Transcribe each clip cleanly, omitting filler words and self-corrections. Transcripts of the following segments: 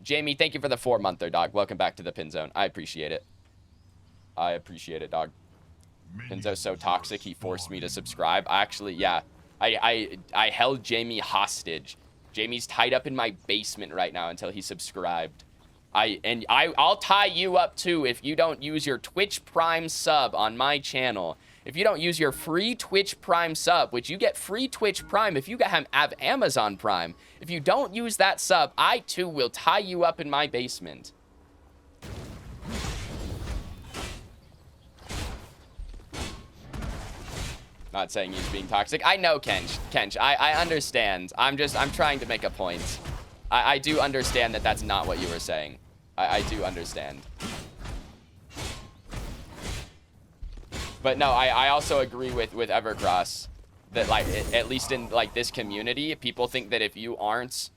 Jamie, thank you for the 4-monther, dog. Welcome back to the pin zone. I appreciate it. I appreciate it, dog. Pinzo's so toxic, he forced me to subscribe. Actually, yeah. I held Jamie hostage. Jamie's tied up in my basement right now until he subscribed. I'll tie you up too if you don't use your Twitch Prime sub on my channel. If you don't use your free Twitch Prime sub, which you get free Twitch Prime if you have Amazon Prime. If you don't use that sub, I too will tie you up in my basement. Not saying he's being toxic. I know, Kench. I understand. I'm trying to make a point. I do understand that that's not what you were saying. I do understand. But no, I also agree with Evercross that, like, at least in, like, this community, people think that if you aren't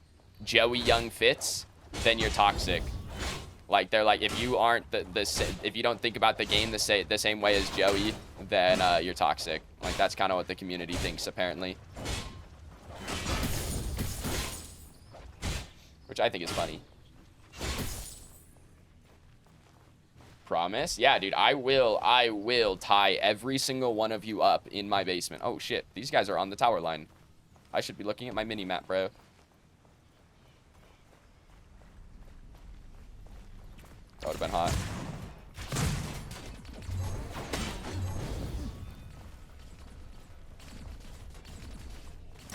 Joey Young Fitz, then you're toxic. Like, they're like, if you aren't if you don't think about the game the same way as Joey, then you're toxic. Like, that's kind of what the community thinks, apparently. Which I think is funny. Promise? Yeah, dude, I will tie every single one of you up in my basement. Oh, shit. These guys are on the tower line. I should be looking at my mini-map, bro. That would have been hot.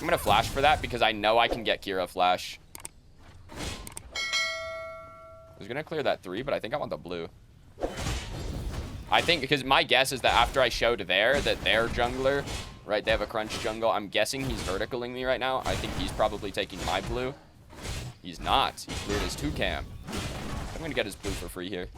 I'm gonna flash for that because I know I can get Kira flash. I was gonna clear that 3, but I think I want the blue. I think because my guess is that after I showed there that their jungler, right, they have a crunch jungle. I'm guessing he's verticaling me right now. I think he's probably taking my blue. He's not. He cleared his 2 cam. I'm gonna get his blue for free here.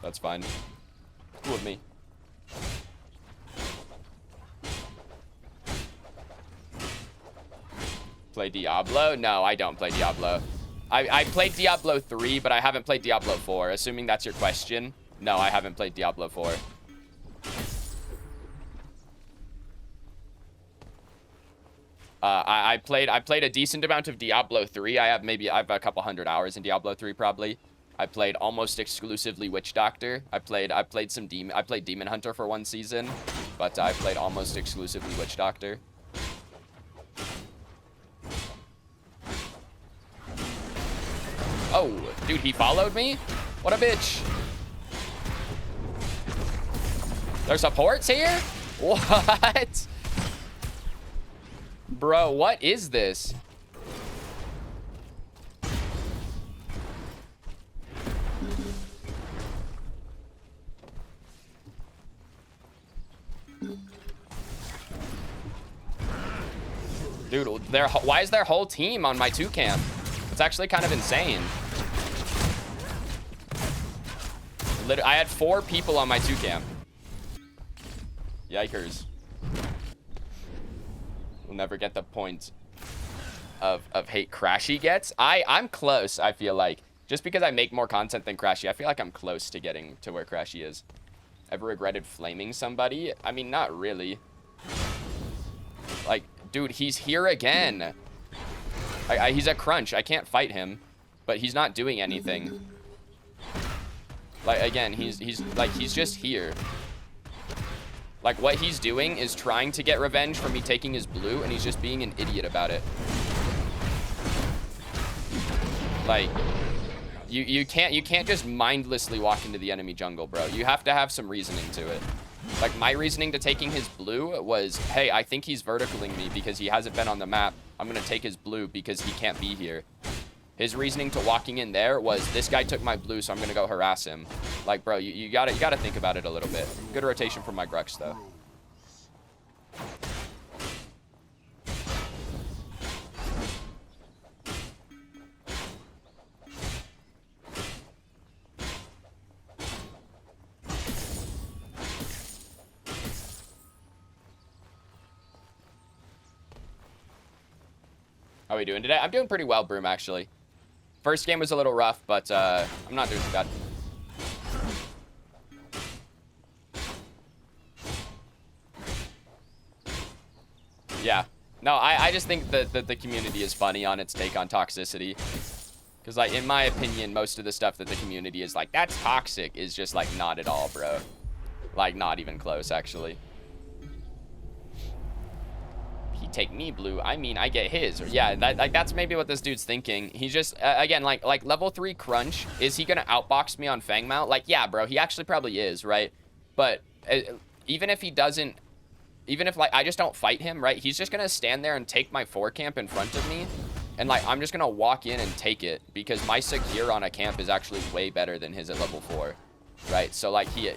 That's fine. Cool with me. Play Diablo? No, I don't play Diablo. I played Diablo 3, but I haven't played Diablo 4. Assuming that's your question. No, I haven't played Diablo 4. I played a decent amount of Diablo 3. I have a couple hundred hours in Diablo 3 probably. I played almost exclusively Witch Doctor. I played Demon Hunter for 1 season, but I played almost exclusively Witch Doctor. Oh, dude, he followed me? What a bitch. There's supports here? What? Bro, what is this? Dude, why is their whole team on my 2 cam? It's actually kind of insane. I had 4 people on my 2 cam. Yikers. We'll never get the point of hate Crashy gets. I'm close, I feel like. Just because I make more content than Crashy, I feel like I'm close to getting to where Crashy is. Ever regretted flaming somebody? I mean, not really. Like, dude, he's here again. He's a crunch. I can't fight him, but he's not doing anything. Like, again, he's just here. Like, what he's doing is trying to get revenge for me taking his blue, and he's just being an idiot about it. Like, you can't just mindlessly walk into the enemy jungle, bro. You have to have some reasoning to it. Like, my reasoning to taking his blue was, hey, I think he's verticaling me because he hasn't been on the map. I'm gonna take his blue because he can't be here. His reasoning to walking in there was, this guy took my blue, so I'm gonna go harass him. Like, bro, you gotta think about it a little bit. Good rotation from my Grux, though. How are we doing today? I'm doing pretty well, Broom, actually. First game was a little rough, but I'm not doing too bad. Yeah. No, I just think that the community is funny on its take on toxicity. Because, like, in my opinion, most of the stuff that the community is like, that's toxic, is just, like, not at all, bro. Like, not even close, actually. He take me, blue. I mean, I get his. Or, yeah, that's maybe what this dude's thinking. He's just, again, like level 3 crunch. Is he going to outbox me on Feng mount? Like, yeah, bro, he actually probably is, right? But even if he doesn't, even if, like, I just don't fight him, right? He's just going to stand there and take my 4 camp in front of me. And, like, I'm just going to walk in and take it. Because my secure on a camp is actually way better than his at level 4. Right? So, like, he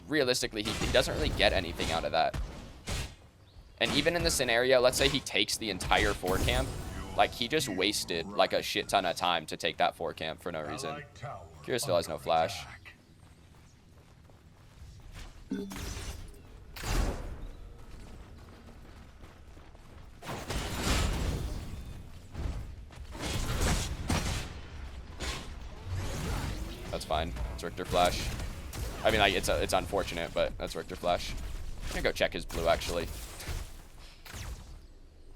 realistically, he doesn't really get anything out of that. And even in the scenario, let's say he takes the entire 4 camp. Like, he just wasted, like, a shit ton of time to take that 4 camp for no reason. Kira still has no flash. That's fine. It's Richter flash. I mean, like, it's unfortunate, but that's Richter flash. I'm gonna go check his blue, actually.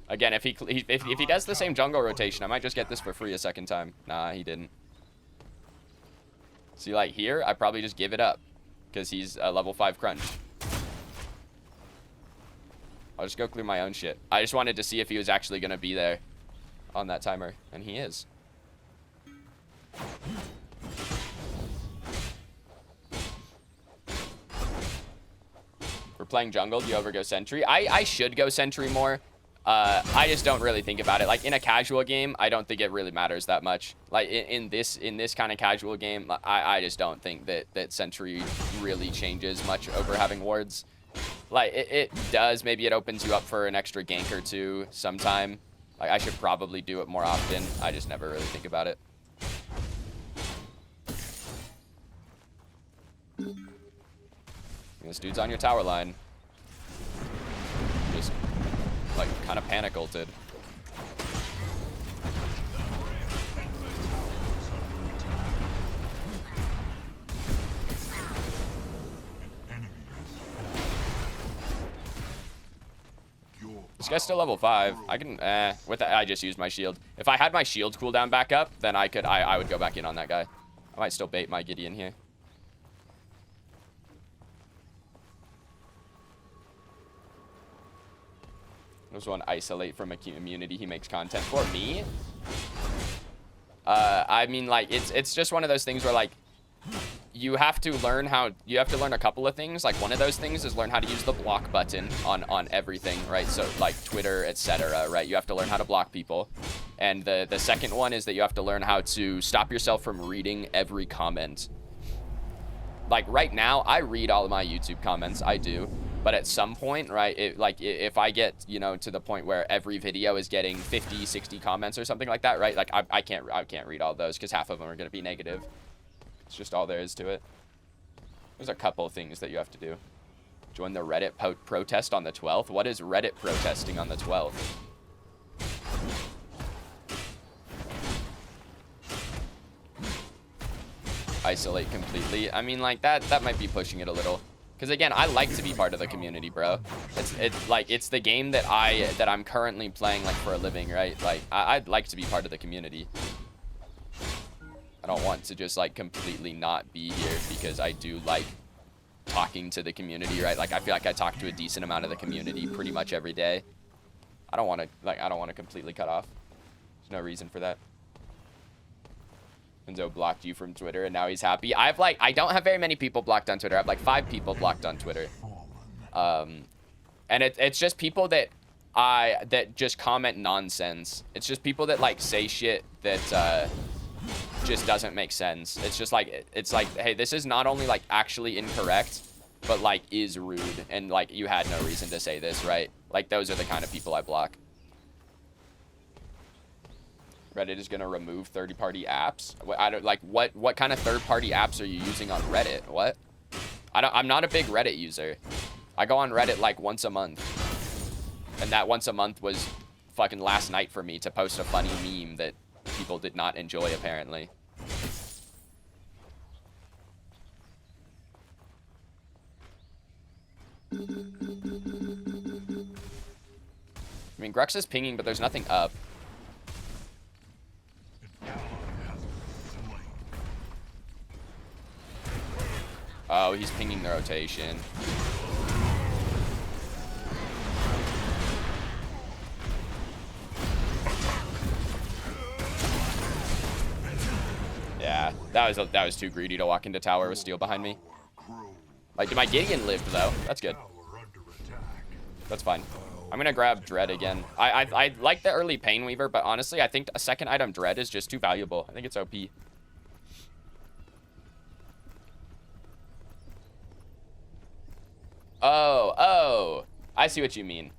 Again, if he does the same jungle rotation, I might just get this for free a second time. Nah, he didn't. See, like, here, I probably just give it up. Because he's a level 5 crunch. I'll just go clear my own shit. I just wanted to see if he was actually gonna be there on that timer. And he is. We're playing jungle. Do you ever go sentry? I should go sentry more. I just don't really think about it. Like, in a casual game, I don't think it really matters that much. Like, in this kind of casual game, I just don't think that sentry really changes much over having wards. Like, it does. Maybe it opens you up for an extra gank or two sometime. Like, I should probably do it more often. I just never really think about it. This dude's on your tower line. Just, like, kind of panic ulted. This guy's still level 5. I can, with that, I just used my shield. If I had my shield cooldown back up, then I would go back in on that guy. I might still bait my Gideon here. There's one isolate from a community he makes content for. Me? I mean, like, it's just one of those things where, like, you have to learn a couple of things. Like, one of those things is learn how to use the block button on everything, right? So, like, Twitter, etc., right? You have to learn how to block people. And the second one is that you have to learn how to stop yourself from reading every comment. Like, right now, I read all of my YouTube comments. I do. But at some point, right, if I get, you know, to the point where every video is getting 50, 60 comments or something like that, right? Like, I can't read all those because half of them are going to be negative. It's just all there is to it. There's a couple of things that you have to do. Join the Reddit protest on the 12th. What is Reddit protesting on the 12th? Isolate completely. I mean, like, that might be pushing it a little. Because again, I like to be part of the community, bro. It's the game that I'm currently playing, like, for a living, right? Like, I'd like to be part of the community. I don't want to just, like, completely not be here because I do like talking to the community, right? Like, I feel like I talk to a decent amount of the community pretty much every day. I don't want to completely cut off. There's no reason for that. Enzo blocked you from Twitter and now he's happy. I don't have very many people blocked on Twitter. I have like 5 people blocked on Twitter. And it's just people that just comment nonsense. It's just people that, like, say shit that just doesn't make sense. It's just like, it's like, hey, this is not only, like, actually incorrect, but, like, is rude. And, like, you had no reason to say this, right? Like, those are the kind of people I block. Reddit is gonna remove third-party apps. I don't, like, what kind of third-party apps are you using on Reddit? What? I'm not a big Reddit user. I go on Reddit like once a month, and that once a month was fucking last night for me to post a funny meme that people did not enjoy apparently. mean, Grux is pinging, but there's nothing up. Oh, he's pinging the rotation. Yeah, that was too greedy to walk into tower with steel behind me. Like, my Gideon lived though. That's good. That's fine. I'm gonna grab Dread again. I like the early Pain Weaver, but honestly, I think a second item Dread is just too valuable. I think it's OP. Oh, I see what you mean.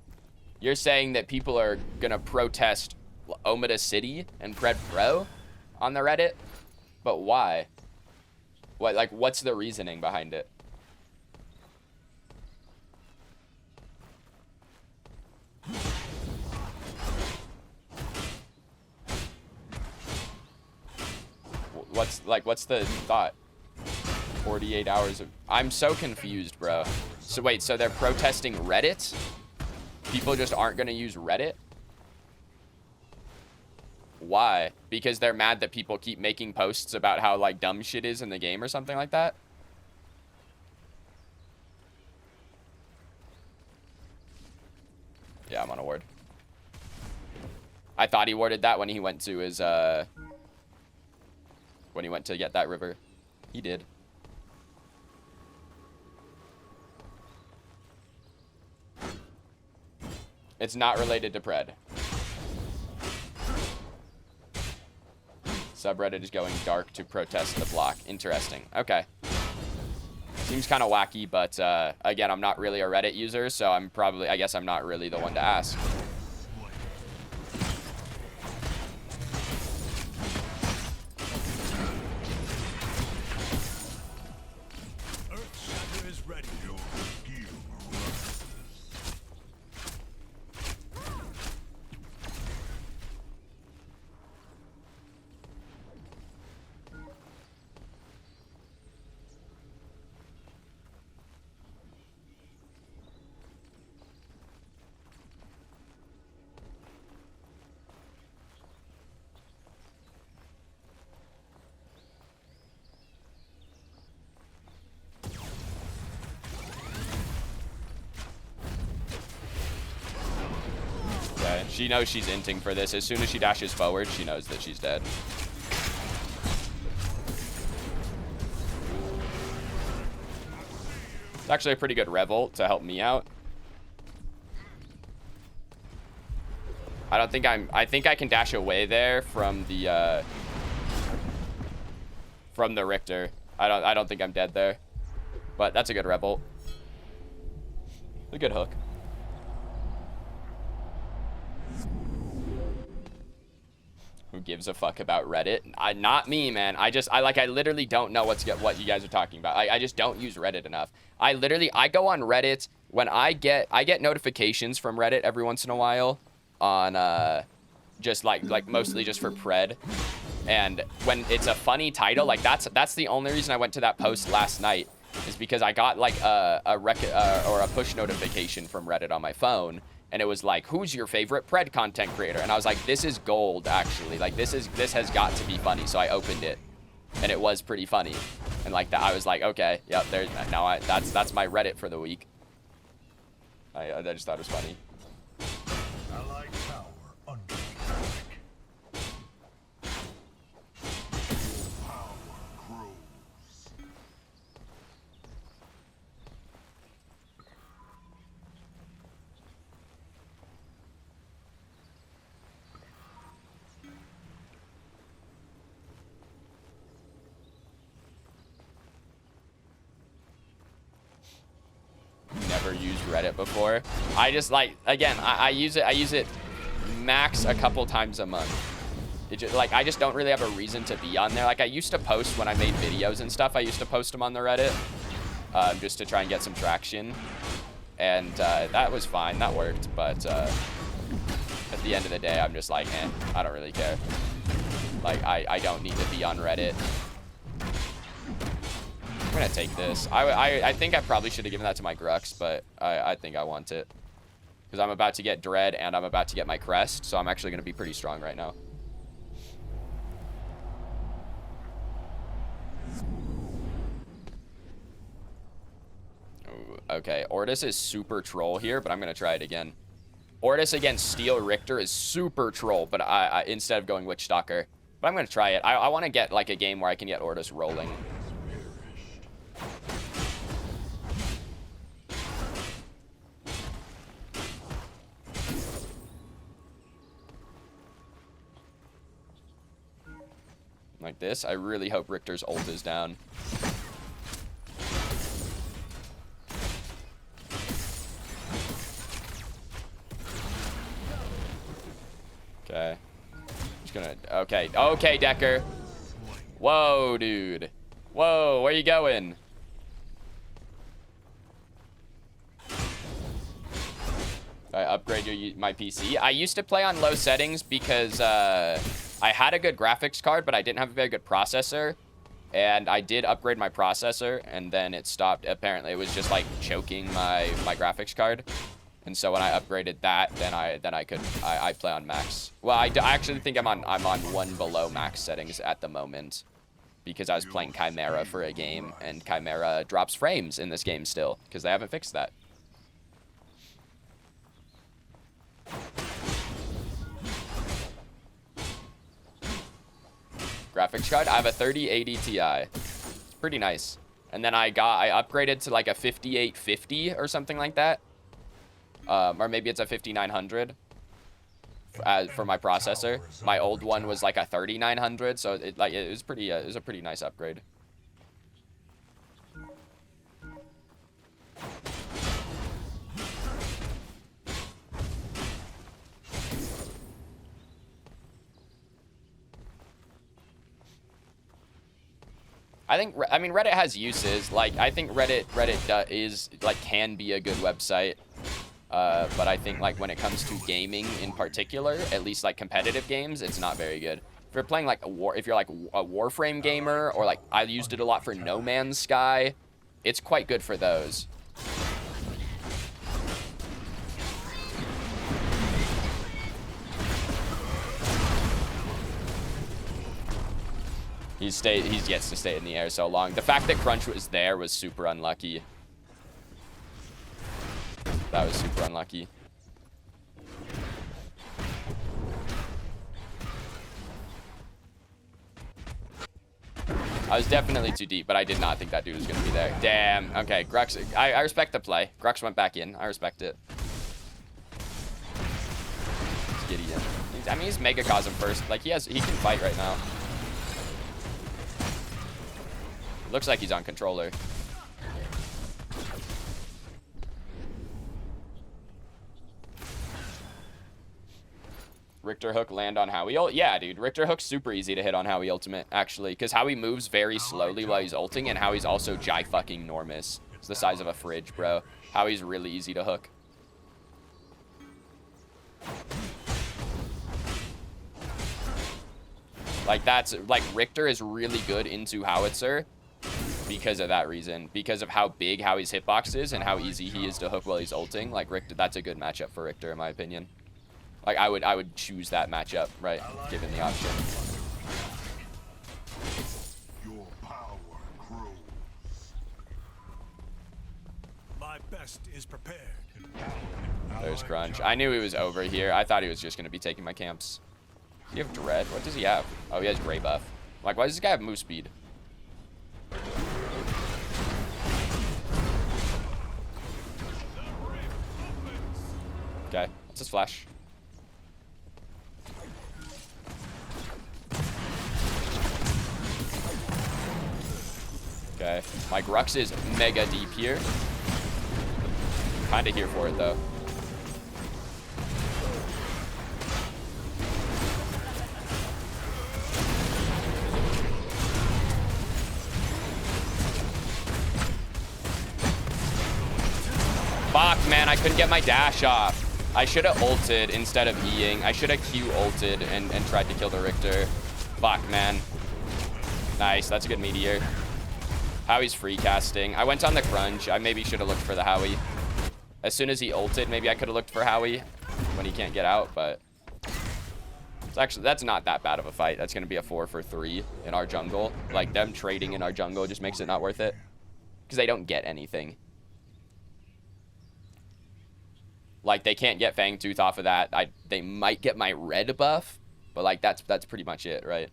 You're saying that people are gonna protest Omida City and Pred Pro on the Reddit? But why? What, like, what's the reasoning behind it? What's the thought? 48 hours of... I'm so confused, bro. So wait, so they're protesting Reddit? People just aren't gonna use Reddit? Why? Because they're mad that people keep making posts about how, like, dumb shit is in the game or something like that? Yeah, I'm on a ward. I thought he warded that when he went to his, when he went to get that river. He did. It's not related to Pred. Subreddit is going dark to protest the block. Interesting. Okay. Seems kind of wacky, but again, I'm not really a Reddit user, so I guess I'm not really the one to ask. She knows she's inting for this. As soon as she dashes forward, she knows that she's dead. It's actually a pretty good Revolt to help me out. I think I can dash away there from the Richter. I don't think I'm dead there. But that's a good Revolt. A good hook. Who gives a fuck about Reddit? Not me, man. I literally don't know what you guys are talking about. I just don't use Reddit enough. I go on Reddit when I get notifications from Reddit every once in a while on just like mostly just for Pred. And when it's a funny title, like that's the only reason I went to that post last night, is because I got like a push notification from Reddit on my phone. And it was like, who's your favorite Pred content creator? And I was like, this is gold, actually. Like, this has got to be funny. So I opened it, and it was pretty funny. And like that, I was like, okay, yep, that's my Reddit for the week. I just thought it was funny. Allied tower under attack. Power grows. Never used Reddit before. I just again, I use it max a couple times a month. I just don't really have a reason to be on there. Like, I used to post when I made videos and stuff. I used to post them on the Reddit just to try and get some traction, and that was fine. That worked. But at the end of the day, I'm just like, I don't really care. Like, I don't need to be on Reddit. I'm gonna take this. I think I probably should have given that to my Grux, but I think I want it. because I'm about to get Dread and I'm about to get my Crest, so I'm actually going to be pretty strong right now. Ooh, okay, Ortis is super troll here, but I'm going to try it again. Ortis against Steel Richter is super troll, but I instead of going Witch Stalker. But I'm going to try it. I want to get like a game where I can get Ortis rolling. Like this. I really hope Richter's ult is down. Okay. Just gonna... Okay. Okay, Decker. Whoa, dude. Whoa, where you going? I upgrade my PC. I used to play on low settings because I had a good graphics card, but I didn't have a very good processor. And I did upgrade my processor, and then it stopped. Apparently, it was just like choking my graphics card. And so when I upgraded that, then I play on max. Well, I actually think I'm on one below max settings at the moment, because I was playing Chimera for a game, and Chimera drops frames in this game still because they haven't fixed that. Graphics card, I have a 3080 Ti. It's pretty nice. And then I upgraded to like a 5850 or something like that. Or maybe it's a 5900 for my processor. My old one was like a 3900, so it was a pretty nice upgrade. I mean, Reddit has uses. Like, I think Reddit can be a good website. But I think, like, when it comes to gaming in particular, at least, like, competitive games, it's not very good. If you're playing, like, if you're, like, a Warframe gamer, or, like, I used it a lot for No Man's Sky, it's quite good for those. He gets to stay in the air so long. The fact that Crunch was there was super unlucky. That was super unlucky. I was definitely too deep, but I did not think that dude was going to be there. Damn. Okay, Grux. I respect the play. Grux went back in. I respect it. It's Gideon. I mean, he's Megacosm first. Like, he can fight right now. Looks like he's on controller. Richter hook land on Howie ult? Yeah, dude. Richter hook's super easy to hit on Howie ultimate, actually. Because Howie moves very slowly while he's ulting, and Howie's also fucking-normous. It's the size of a fridge, bro. Howie's really easy to hook. Like, Richter is really good into Howitzer because of that reason. Because of how big Howie's hitbox is and how easy he is to hook while he's ulting. Like, Richter, that's a good matchup for Richter, in my opinion. Like, I would choose that matchup, right, given the option. Your power grows. My best is prepared. There's Crunch. I knew he was over here. I thought he was just going to be taking my camps. Does he have Dread? What does he have? Oh, he has Gray buff. Like, why does this guy have move speed? Okay, what's his flash? Okay, my Grux is mega deep here. Kinda here for it, though. Fuck, man, I couldn't get my dash off. I should have ulted instead of Eing. I should have Q ulted and tried to kill the Richter. Fuck, man. Nice, that's a good meteor. Howie's free casting. I went on the Crunch. I maybe should have looked for the Howie. As soon as he ulted, maybe I could have looked for Howie when he can't get out, but it's actually, that's not that bad of a fight. That's going to be a 4 for 3 in our jungle. Like, them trading in our jungle just makes it not worth it because they don't get anything. Like, they can't get Fang Tooth off of that. They might get my red buff, but like that's pretty much it, right?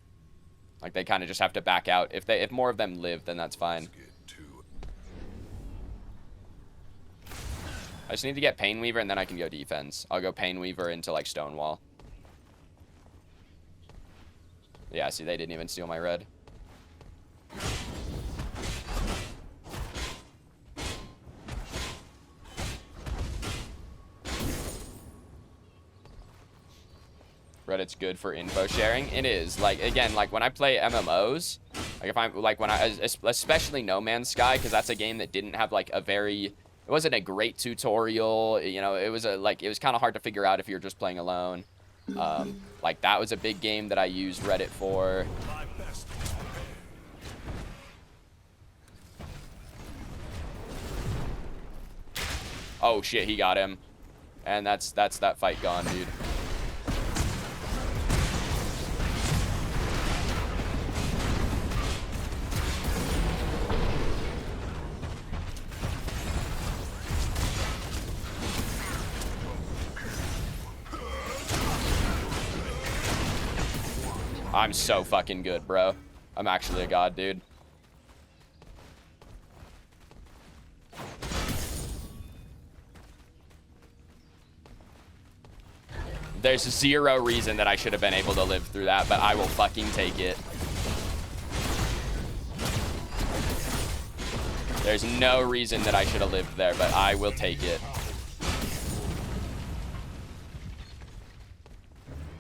Like, they kind of just have to back out. If more of them live, then that's fine. I just need to get Pain Weaver and then I can go defense. I'll go Pain Weaver into like Stonewall. Yeah, see, they didn't even steal my red. Reddit's good for info sharing. It is. Like, again, like when I play MMOs, like if I'm like when I, especially No Man's Sky, because that's a game that didn't have like a very, it wasn't a great tutorial. You know, it was a like, it was kind of hard to figure out if you're just playing alone. Like that was a big game that I used Reddit for. Oh shit, he got him. And that's that fight gone, dude. I'm so fucking good, bro. I'm actually a god, dude. There's zero reason that I should have been able to live through that, but I will fucking take it. There's no reason that I should have lived there, but I will take it.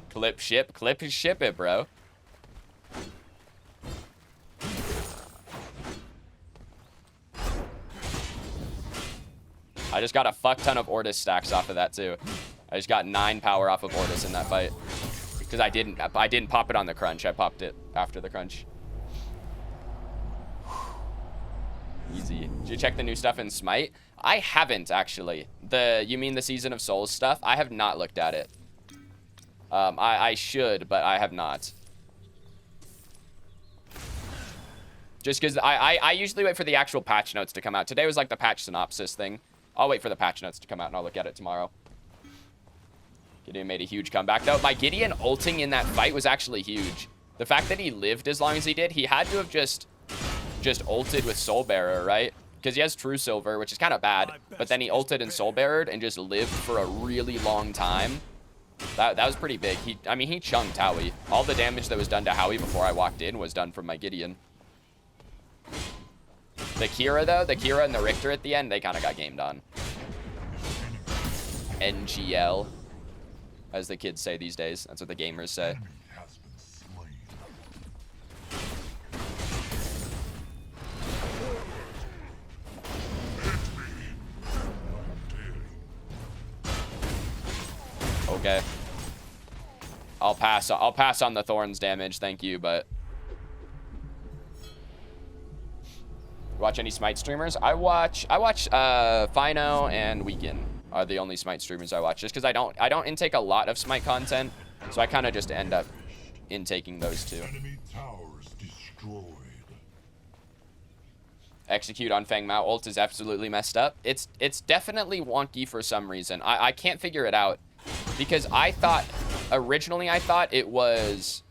Clip ship it, bro. I just got a fuck ton of Ortis stacks off of that too. I just got 9 power off of Ortis in that fight. Because I didn't pop it on the crunch. I popped it after the crunch. Easy. Did you check the new stuff in Smite? I haven't, actually. You mean the Season of Souls stuff? I have not looked at it. I should, but I have not. Just because I usually wait for the actual patch notes to come out. Today was like the patch synopsis thing. I'll wait for the patch notes to come out and I'll look at it tomorrow. Gideon made a huge comeback, though. My Gideon ulting in that fight was actually huge. The fact that he lived as long as he did, he had to have just ulted with Soul Bearer, right? Because he has True Silver, which is kind of bad. But then he ulted and Soul Bearered and just lived for a really long time. That was pretty big. I mean, he chunked Howie. All the damage that was done to Howie before I walked in was done from my Gideon. The Kira, though, the Kira and the Richter at the end, they kind of got gamed on. NGL, as the kids say these days. That's what the gamers say. Okay. I'll pass on the Thorns damage, thank you, but watch any Smite streamers? I watch Fino and Weekend are the only Smite streamers I watch, just because I don't intake a lot of Smite content, so I kind of just end up intaking those two. Enemy towers destroyed. Execute on Feng Mao ult is absolutely messed up. It's definitely wonky for some reason. I can't figure it out. Because originally I thought it was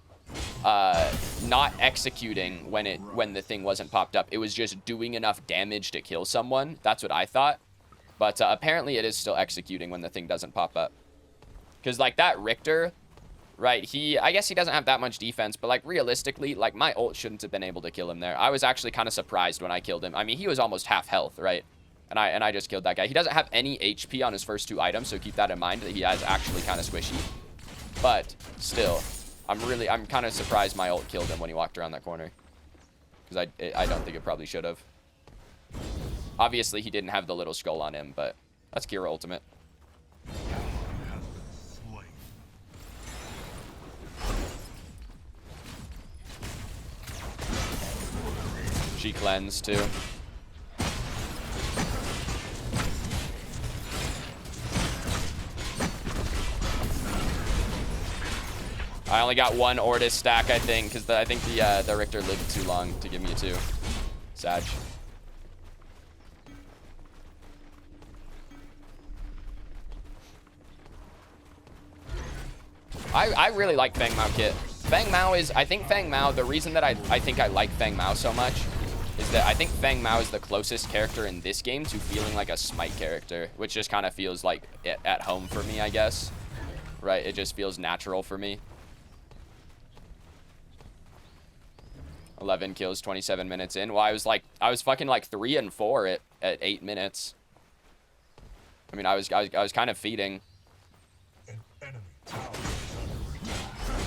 not executing when the thing wasn't popped up. It was just doing enough damage to kill someone. That's what I thought. But apparently it is still executing when the thing doesn't pop up. Because like that Richter, right, I guess he doesn't have that much defense, but like realistically, like my ult shouldn't have been able to kill him there. I was actually kind of surprised when I killed him. I mean, he was almost half health, right? And I just killed that guy. He doesn't have any HP on his first 2 items, so keep that in mind that he is actually kind of squishy. But still, I'm kind of surprised my ult killed him when he walked around that corner. Because I don't think it probably should have. Obviously, he didn't have the little skull on him, but that's Kira ultimate. She cleansed too. I only got one Ortis stack, I think, because I think the Richter lived too long to give me a 2. Sag. I really like Feng Mao kit. Feng Mao is, I think Feng Mao, the reason that I think I like Feng Mao so much is that I think Feng Mao is the closest character in this game to feeling like a Smite character, which just kind of feels like at home for me, I guess. Right, it just feels natural for me. 11 kills, 27 minutes in. Well, I was fucking like 3 and 4 at 8 minutes. I mean, I was kind of feeding.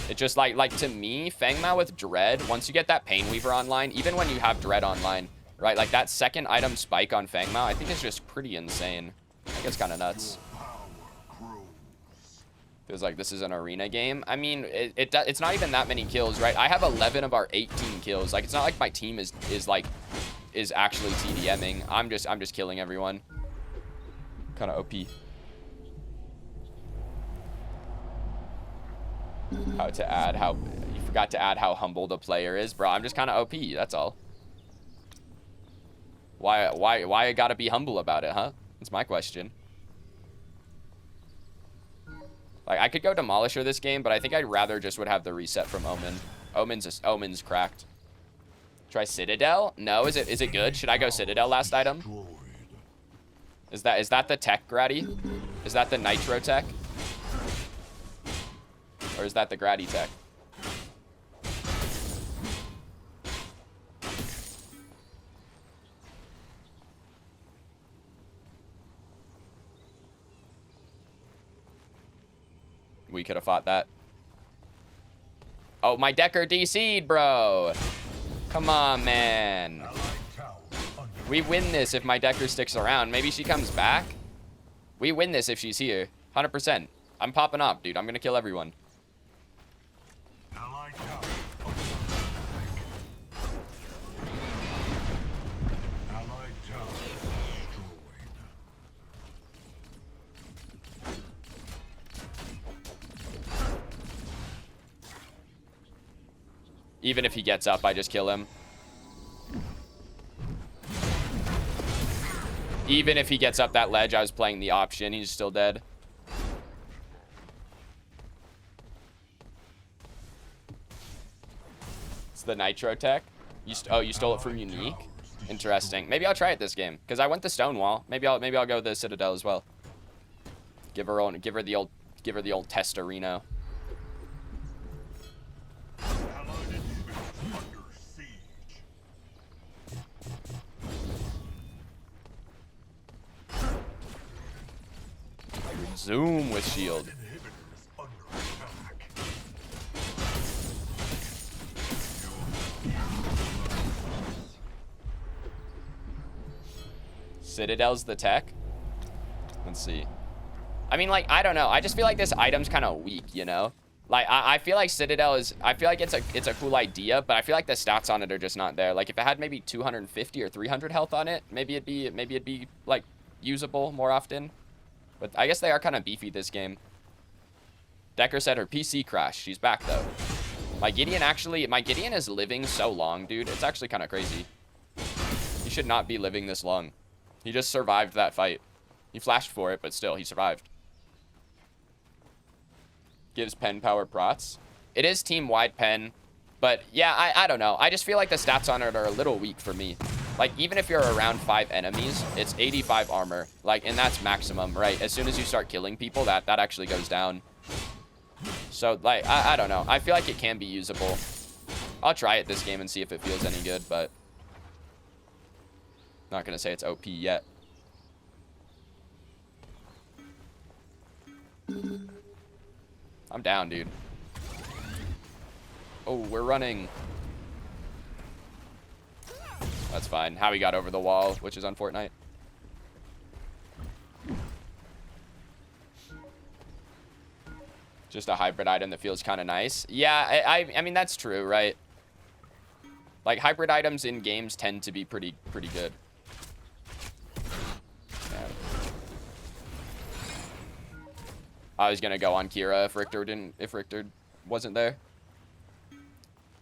It just like to me, Feng Mao with Dread, once you get that Pain Weaver online, even when you have Dread online, right? Like that second item spike on Feng Mao, I think is just pretty insane. I think it's kind of nuts. Feels like this is an arena game. I mean, it's not even that many kills, right? I have 11 of our 18 kills. Like, it's not like my team is actually TDMing. I'm just killing everyone. Kind of OP. You forgot to add how humble the player is, bro. I'm just kind of OP. That's all. Why I gotta be humble about it, huh? That's my question. Like, I could go Demolisher this game, but I think I'd rather just would have the reset from Omen. Omen's cracked. Try Citadel? No, is it good? Should I go Citadel last item? Is that the tech, Grady? Is that the Nitro tech? Or is that the Grady tech? We could have fought that. Oh, my Decker DC'd, bro. Come on, man. We win this if my Decker sticks around. Maybe she comes back. We win this if she's here. 100%. I'm popping up, dude. I'm going to kill everyone. Even if he gets up, I just kill him. Even if he gets up that ledge, I was playing the option. He's still dead. It's the Nitro tech. You stole it from Unique? Interesting. Maybe I'll try it this game. Because I went the Stonewall. Maybe I'll go the Citadel as well. Give her the old Testarino. Zoom with shield. Citadel's the tech. Let's see. I mean, like, I don't know. I just feel like this item's kind of weak, you know? Like, I feel like Citadel is... I feel like it's a cool idea, but I feel like the stats on it are just not there. Like, if it had maybe 250 or 300 health on it, maybe it'd be like, usable more often. But I guess they are kind of beefy this game. Decker said her PC crashed. She's back, though. My Gideon is living so long, dude. It's actually kind of crazy. He should not be living this long. He just survived that fight. He flashed for it, but still, he survived. Gives pen power prots. It is team-wide pen. But, yeah, I don't know. I just feel like the stats on it are a little weak for me. Like, even if you're around 5 enemies, it's 85 armor. Like, and that's maximum, right? As soon as you start killing people, that actually goes down. So, like, I don't know. I feel like it can be usable. I'll try it this game and see if it feels any good, but... not gonna say it's OP yet. I'm down, dude. Oh, we're running. That's fine. How he got over the wall, which is on Fortnite. Just a hybrid item that feels kind of nice. Yeah, I mean, that's true, right? Like, hybrid items in games tend to be pretty good. Yeah. I was gonna go on Kira if Richter wasn't there.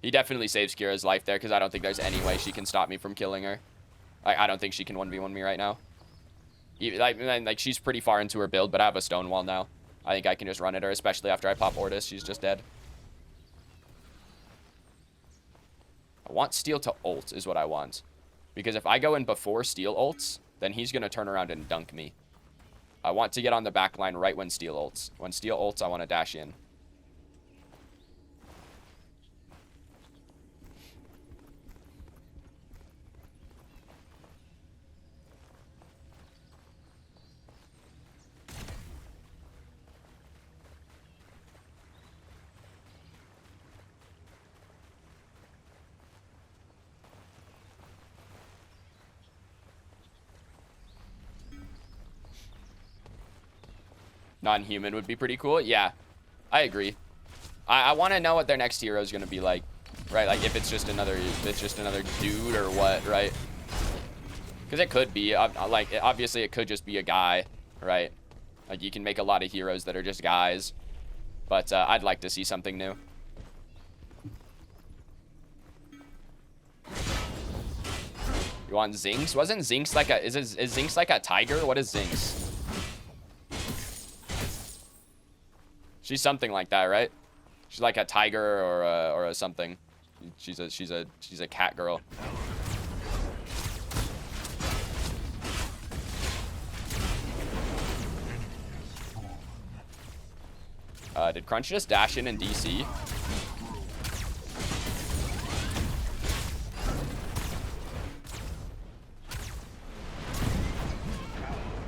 He definitely saves Kira's life there because I don't think there's any way she can stop me from killing her. I don't think she can 1v1 me right now. Like she's pretty far into her build, but I have a stone wall now. I think I can just run at her, especially after I pop Ortis. She's just dead. I want Steel to ult is what I want. Because if I go in before Steel ults, then he's going to turn around and dunk me. I want to get on the back line right when Steel ults. When Steel ults, I want to dash in. Non-human would be pretty cool. Yeah, I agree. I want to know what their next hero is going to be like, right? Like if it's just another dude or what, right? Because it could be like obviously it could just be a guy, right? Like you can make a lot of heroes that are just guys, but I'd like to see something new. You want Zinx? Wasn't Zinx like a is Zinx like a tiger? What is Zinx? She's something like that, right? She's like a tiger or a something. She's a cat girl. Did Crunch just dash in and DC?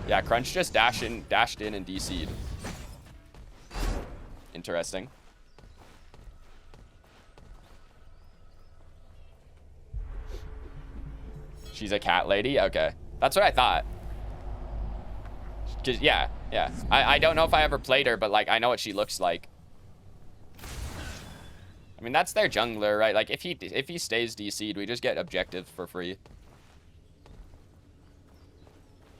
Yeah, Crunch just dashed in and DC'd. Interesting. She's a cat lady? Okay. That's what I thought. Yeah. I don't know if I ever played her, but like I know what she looks like. I mean, that's their jungler, right? Like if he stays DC'd, we just get objectives for free.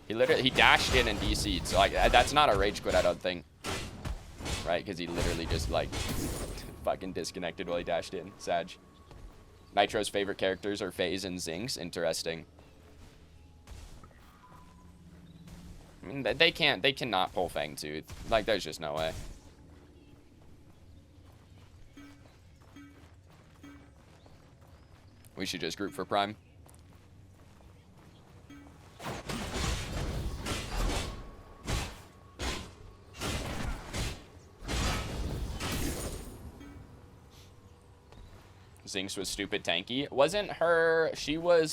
He dashed in and DC'd, so like that's not a rage quit, I don't think. Right, because he literally just, like, fucking disconnected while he dashed in. Sag. Nitro's favorite characters are FaZe and Zinx. Interesting. I mean, they cannot pull Feng too. Like, there's just no way. We should just group for Prime. Zinx was stupid tanky. Wasn't her... She was,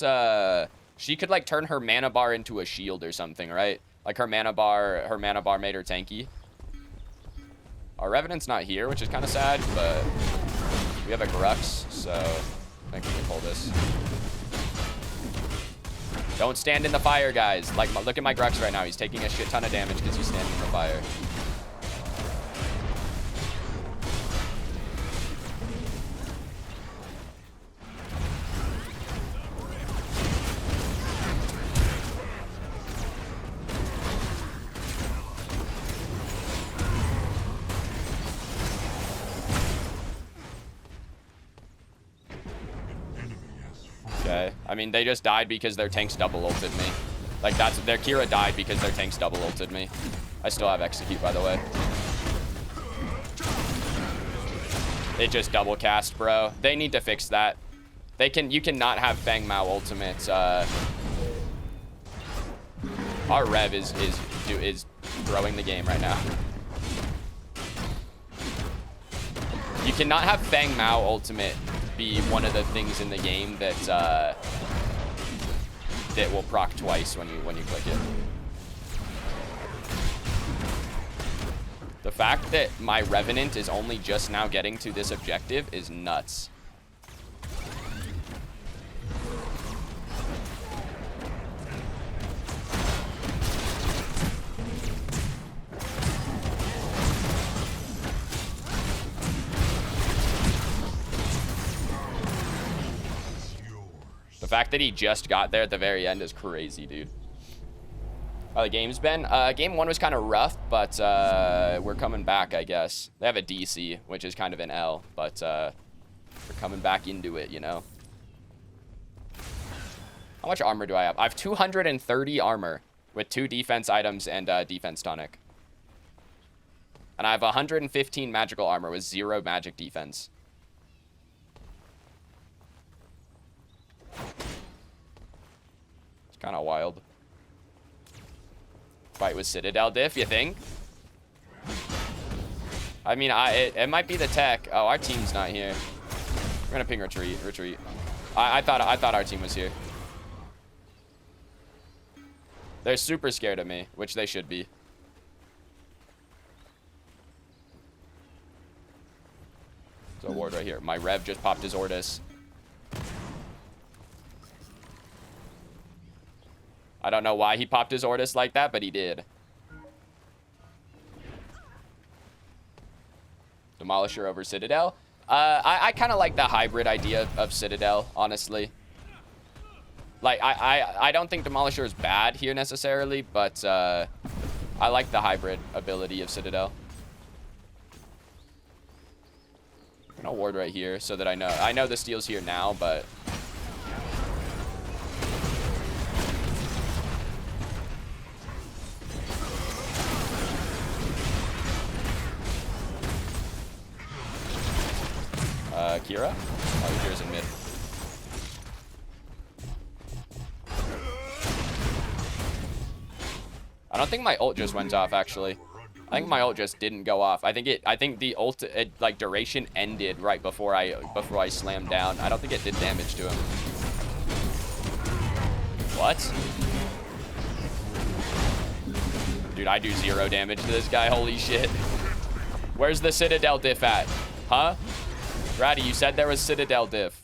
she could, like, turn her mana bar into a shield or something, right? Like, her mana bar made her tanky. Our Revenant's not here, which is kind of sad, but we have a Grux, so I think we can pull this. Don't stand in the fire, guys. Like, look at my Grux right now. He's taking a shit ton of damage because he's standing in the fire. I mean, they just died because their tanks double ulted me. Like, their Kira died because their tanks double ulted me. I still have execute, by the way. It just double cast, bro. They need to fix that. You cannot have Feng Mao ultimates. Our Rev is throwing the game right now. You cannot have Feng Mao ultimate be one of the things in the game that that will proc twice when you click it. The fact that my Revenant is only just now getting to this objective is nuts. The fact that he just got there at the very end is crazy, dude. How the game's been? Game 1 was kind of rough, but we're coming back, I guess. They have a DC, which is kind of an L, but we're coming back into it, you know? How much armor do I have? I have 230 armor with 2 defense items and defense tonic. And I have 115 magical armor with 0 magic defense. It's kind of wild. Fight with Citadel diff, you think? I mean, it might be the tech. Oh, our team's not here. We're gonna ping retreat. Retreat. I thought our team was here. They're super scared of me, which they should be. There's a ward right here. My Rev just popped his Ortis. I don't know why he popped his Ortis like that, but he did. Demolisher over Citadel. I kind of like the hybrid idea of Citadel, honestly. Like, I don't think Demolisher is bad here necessarily, but I like the hybrid ability of Citadel. I'm gonna ward right here so that I know the steal's here now, but Kira? Oh, Kira's in mid. I don't think my ult just went off, actually. I think my ult just didn't go off. I think the ult like duration ended right before I slammed down. I don't think it did damage to him. What? Dude, I do 0 damage to this guy. Holy shit. Where's the Citadel diff at? Huh? Ratty, you said there was Citadel diff.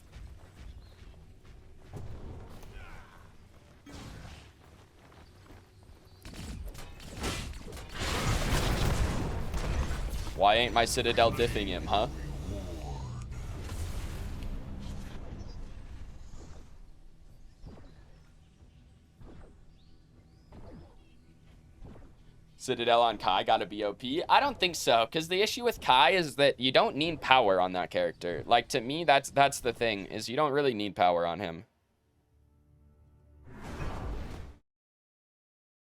Why ain't my Citadel diffing him, huh? Citadel on Kai gotta be OP? I don't think so, because the issue with Kai is that you don't need power on that character. Like, to me, that's the thing, is you don't really need power on him.